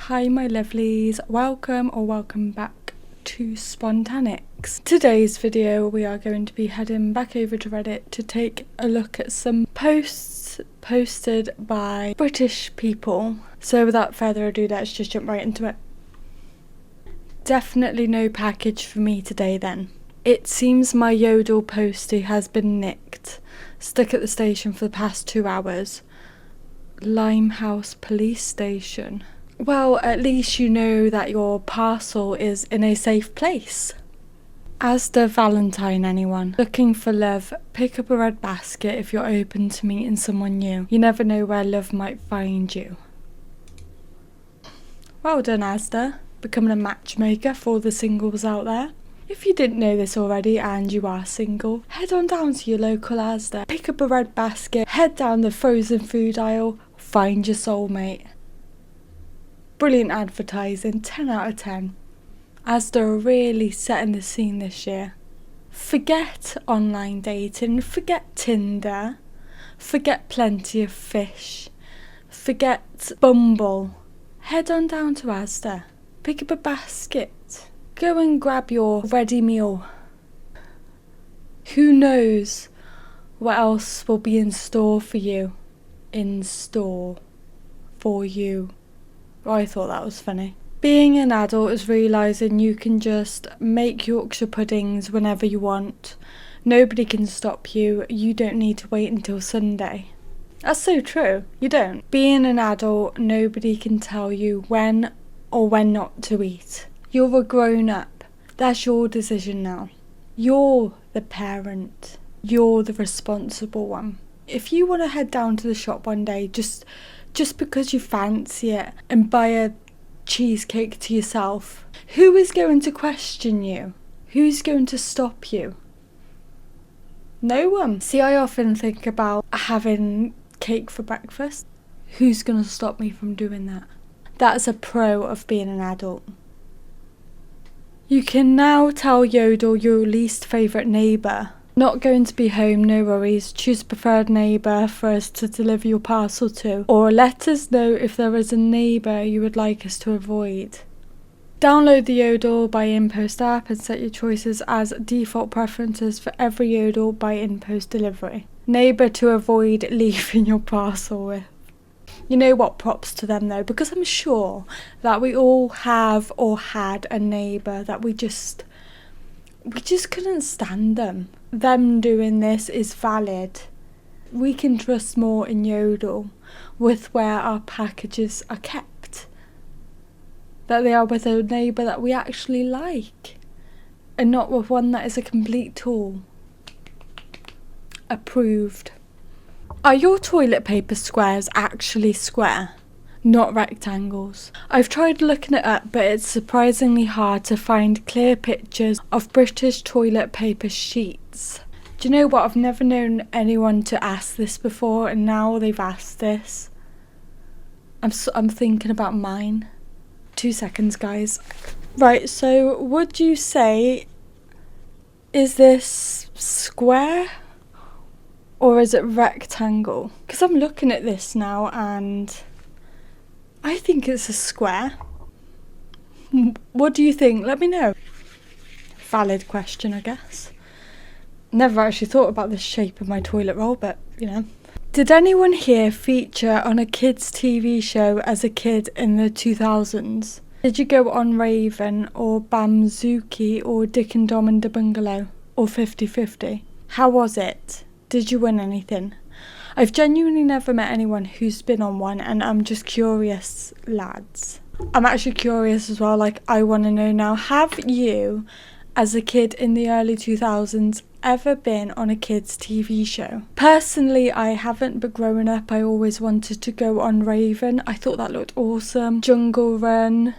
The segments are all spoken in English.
Hi my lovelies, welcome back to Spontanix. Today's video we are going to be heading back over to Reddit to take a look at some posts posted by British people. So without further ado, let's just jump right into it. Definitely no package for me today then. It seems my Yodel postie has been nicked. Stuck at the station for the past 2 hours. Limehouse police station. Well, at least you know that your parcel is in a safe place. Asda Valentine, anyone? Looking for love? Pick up a red basket if you're open to meeting someone new. You never know where love might find you. Well done, Asda. Becoming a matchmaker for all the singles out there. If you didn't know this already and you are single, head on down to your local Asda, pick up a red basket, head down the frozen food aisle, find your soulmate. Brilliant advertising, 10 out of 10. Asda are really setting the scene this year. Forget online dating, forget Tinder, forget Plenty of Fish, forget Bumble. Head on down to Asda, pick up a basket. Go and grab your ready meal. Who knows what else will be in store for you? In store for you. Oh, I thought that was funny. Being an adult is realising you can just make Yorkshire puddings whenever you want. Nobody can stop you. You don't need to wait until Sunday. That's so true. You don't. Being an adult, nobody can tell you when or when not to eat. You're a grown-up. That's your decision now. You're the parent. You're the responsible one. If you want to head down to the shop one day just because you fancy it and buy a cheesecake to yourself, who is going to question you? Who's going to stop you? No one. See, I often think about having cake for breakfast. Who's going to stop me from doing that? That's a pro of being an adult. You can now tell Yodel your least favourite neighbour. Not going to be home, no worries. Choose preferred neighbour for us to deliver your parcel to. Or let us know if there is a neighbour you would like us to avoid. Download the Yodel by InPost app and set your choices as default preferences for every Yodel by InPost delivery. Neighbour to avoid leaving your parcel with. You know what, props to them though, because I'm sure that we all have or had a neighbour that we just couldn't stand them. Them doing this is valid. We can trust more in Yodel with where our packages are kept. That they are with a neighbour that we actually like and not with one that is a complete tool. Approved. Are your toilet paper squares actually square, not rectangles? I've tried looking it up, but it's surprisingly hard to find clear pictures of British toilet paper sheets. Do you know what? I've never known anyone to ask this before, and now they've asked this. I'm thinking about mine. 2 seconds, guys. Right, so would you say, is this square? Or is it rectangle? Because I'm looking at this now and I think it's a square. What do you think? Let me know. Valid question, I guess. Never actually thought about the shape of my toilet roll, but you know. Did anyone here feature on a kids' TV show as a kid in the 2000s? Did you go on Raven or Bamzuki or Dick and Dom and the Bungalow or 50-50? How was it? Did you win anything? I've genuinely never met anyone who's been on one, and I'm just curious, lads. I'm actually curious as well, like I want to know now, have you, as a kid in the early 2000s, ever been on a kids' TV show? Personally, I haven't, but growing up I always wanted to go on Raven. I thought that looked awesome. Jungle Run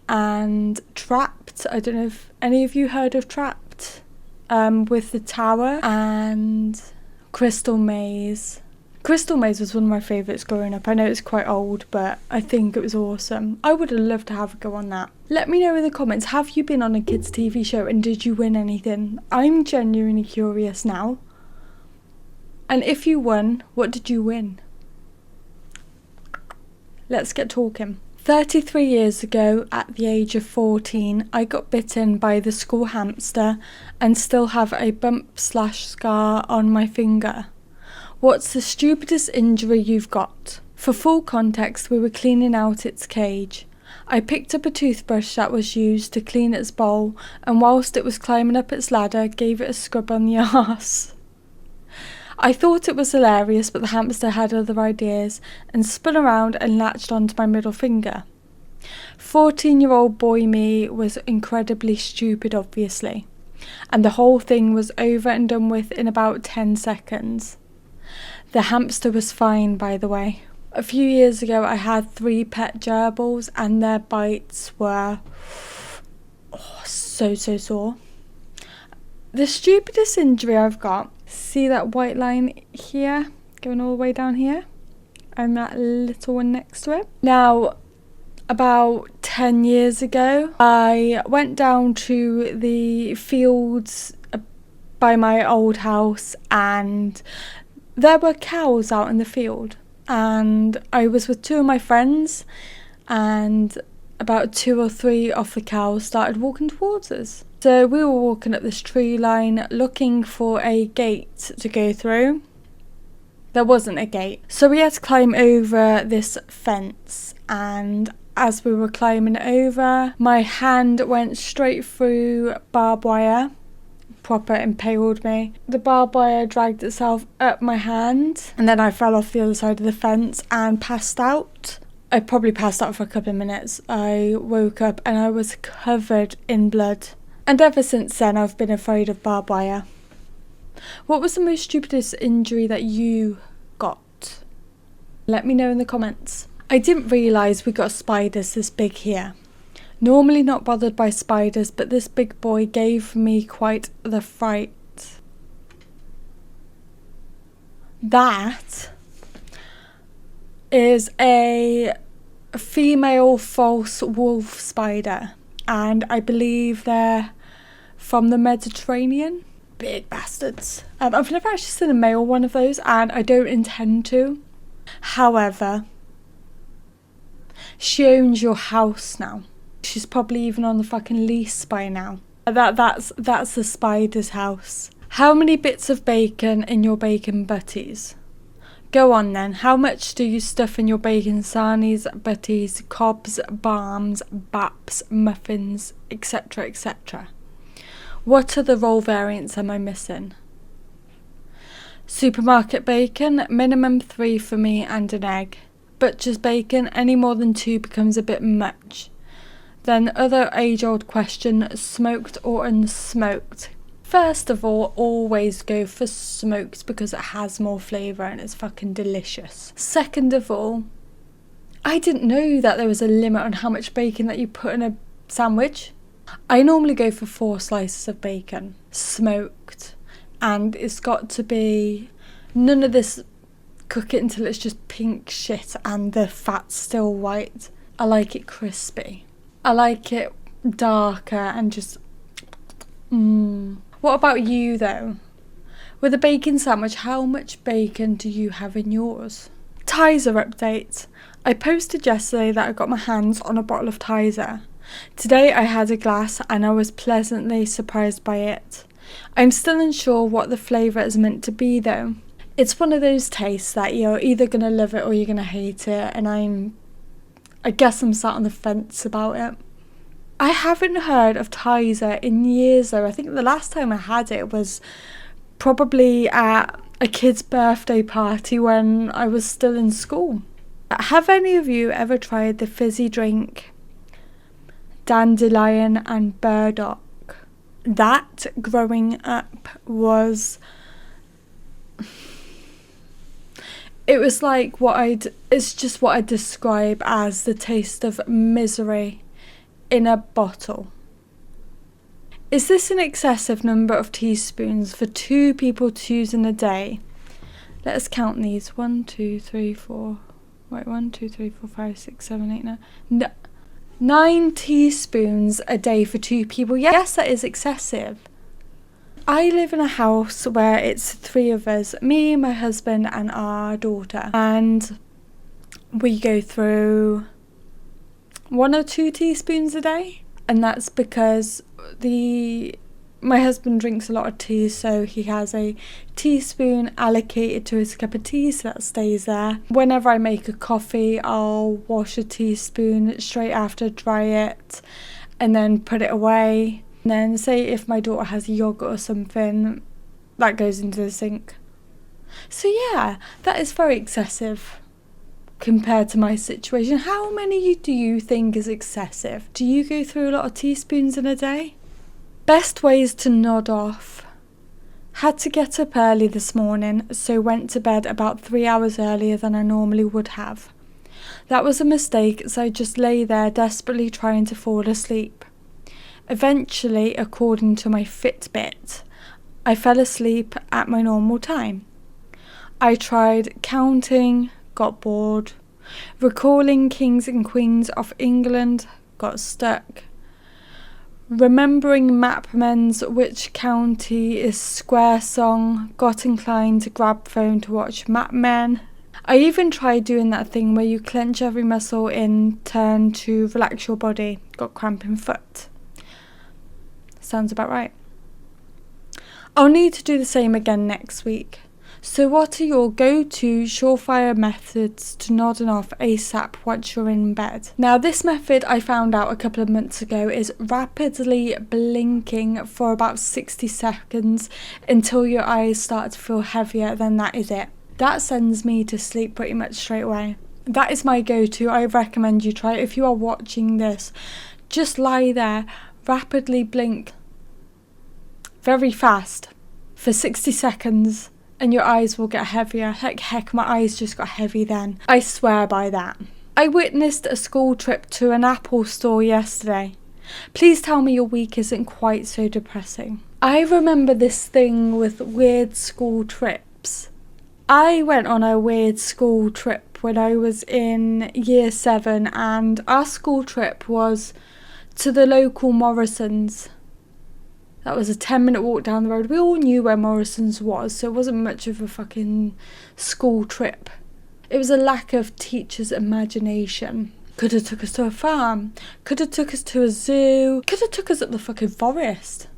and Trapped. I don't know if any of you heard of Trapped, with the tower, and Crystal Maze. Crystal Maze was one of my favourites growing up. I know it's quite old, but I think it was awesome. I would have loved to have a go on that. Let me know in the comments, have you been on a kids' TV show and did you win anything? I'm genuinely curious now. And if you won, what did you win? Let's get talking. 33 years ago, at the age of 14, I got bitten by the school hamster and still have a bump/scar on my finger. What's the stupidest injury you've got? For full context, we were cleaning out its cage. I picked up a toothbrush that was used to clean its bowl, and whilst it was climbing up its ladder, gave it a scrub on the arse. I thought it was hilarious, but the hamster had other ideas and spun around and latched onto my middle finger. 14-year-old boy me was incredibly stupid, obviously, and the whole thing was over and done with in about 10 seconds. The hamster was fine, by the way. A few years ago, I had 3 pet gerbils and their bites were so sore. The stupidest injury I've got, see that white line here, going all the way down here, and that little one next to it? Now, about 10 years ago, I went down to the fields by my old house and there were cows out in the field. And I was with 2 of my friends and about 2 or 3 of the cows started walking towards us. So we were walking up this tree line looking for a gate to go through. There wasn't a gate. So we had to climb over this fence, and as we were climbing over, my hand went straight through barbed wire. Proper impaled me. The barbed wire dragged itself up my hand and then I fell off the other side of the fence and passed out. I probably passed out for a couple of minutes. I woke up and I was covered in blood. And ever since then I've been afraid of barbed wire. What was the most stupidest injury that you got? Let me know in the comments. I didn't realise we got spiders this big here. Normally not bothered by spiders, but this big boy gave me quite the fright. That is a female false wolf spider, and I believe they're from the Mediterranean. Big bastards. I've never actually seen a male one of those, and I don't intend to. However, she owns your house now. She's probably even on the fucking lease by now. That's the spider's house. How many bits of bacon in your bacon butties? Go on then. How much do you stuff in your bacon sarnies, butties, cobs, barms, baps, muffins, etc, etc? What other roll variants am I missing? Supermarket bacon, minimum 3 for me and an egg. Butcher's bacon, any more than 2 becomes a bit much. Then other age-old question, smoked or unsmoked? First of all, always go for smoked because it has more flavour and it's fucking delicious. Second of all, I didn't know that there was a limit on how much bacon that you put in a sandwich. I normally go for 4 slices of bacon, smoked, and it's got to be none of this cook it until it's just pink shit and the fat's still white. I like it crispy. I like it darker and just What about you though? With a bacon sandwich, how much bacon do you have in yours? Tizer update. I posted yesterday that I got my hands on a bottle of Tizer. Today I had a glass and I was pleasantly surprised by it. I'm still unsure what the flavour is meant to be though. It's one of those tastes that you're either going to love it or you're going to hate it, and I guess I'm sat on the fence about it. I haven't heard of Tizer in years though. I think the last time I had it was probably at a kid's birthday party when I was still in school. Have any of you ever tried the fizzy drink Dandelion and Burdock? That growing up was... It was like it's just what I'd describe as the taste of misery in a bottle. Is this an excessive number of teaspoons for 2 people to use in a day? Let us count these. 1, 2, 3, 4. Wait, 1, 2, 3, 4, 5, 6, 7, 8, 9. No, 9 teaspoons a day for 2 people. Yes, that is excessive. I live in a house where it's 3 of us, me, my husband and our daughter, and we go through 1 or 2 teaspoons a day. And that's because my husband drinks a lot of tea, so he has a teaspoon allocated to his cup of tea, so that stays there. Whenever I make a coffee, I'll wash a teaspoon straight after, dry it, and then put it away. And then say if my daughter has yogurt or something, that goes into the sink. So yeah, that is very excessive compared to my situation. How many do you think is excessive? Do you go through a lot of teaspoons in a day? Best ways to nod off. Had to get up early this morning, so went to bed about 3 hours earlier than I normally would have. That was a mistake, so I just lay there desperately trying to fall asleep. Eventually, according to my Fitbit, I fell asleep at my normal time. I tried counting, got bored. Recalling kings and queens of England, got stuck. Remembering mapmen's which county is square song, got inclined to grab phone to watch mapmen. I even tried doing that thing where you clench every muscle in turn to relax your body, got cramp in foot. Sounds about right. I'll need to do the same again next week. So what are your go-to surefire methods to nodding off ASAP once you're in bed? Now this method I found out a couple of months ago is rapidly blinking for about 60 seconds until your eyes start to feel heavier, then that is it. That sends me to sleep pretty much straight away. That is my go-to. I recommend you try it. If you are watching this, just lie there, rapidly blink very fast for 60 seconds. And your eyes will get heavier. Like heck, my eyes just got heavy then. I swear by that. I witnessed a school trip to an Apple store yesterday. Please tell me your week isn't quite so depressing. I remember this thing with weird school trips. I went on a weird school trip when I was in year 7, and our school trip was to the local Morrisons. That was a 10-minute walk down the road. We all knew where Morrison's was, so it wasn't much of a fucking school trip. It was a lack of teachers' imagination. Could have took us to a farm. Could have took us to a zoo. Could have took us up the fucking forest.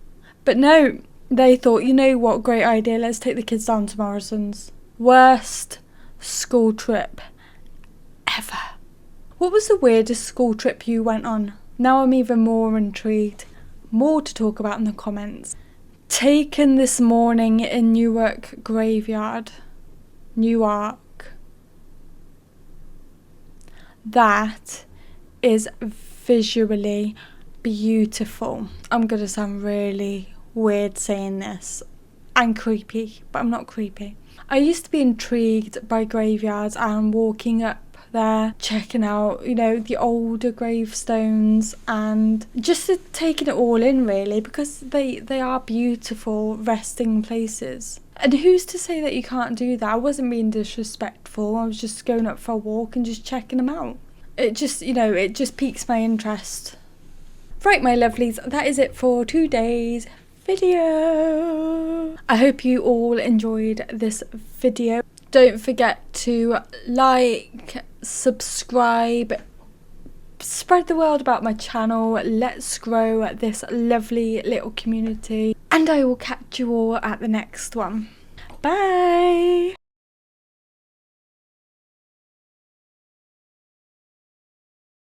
But no, they thought, you know what, great idea, let's take the kids down to Morrison's. Worst school trip ever. What was the weirdest school trip you went on? Now I'm even more intrigued. More to talk about in the comments. Taken this morning in Newark Graveyard. Newark. That is visually beautiful. I'm gonna sound really weird saying this. And creepy, but I'm not creepy. I used to be intrigued by graveyards and walking up there, checking out, you know, the older gravestones and just taking it all in really, because they are beautiful resting places. And who's to say that you can't do that? I wasn't being disrespectful. I was just going up for a walk and just checking them out. It just, you know, it just piques my interest. Right, my lovelies, that is it for today's video. I hope you all enjoyed this video. Don't forget to like, subscribe, spread the word about my channel. Let's grow this lovely little community. And I will catch you all at the next one. Bye!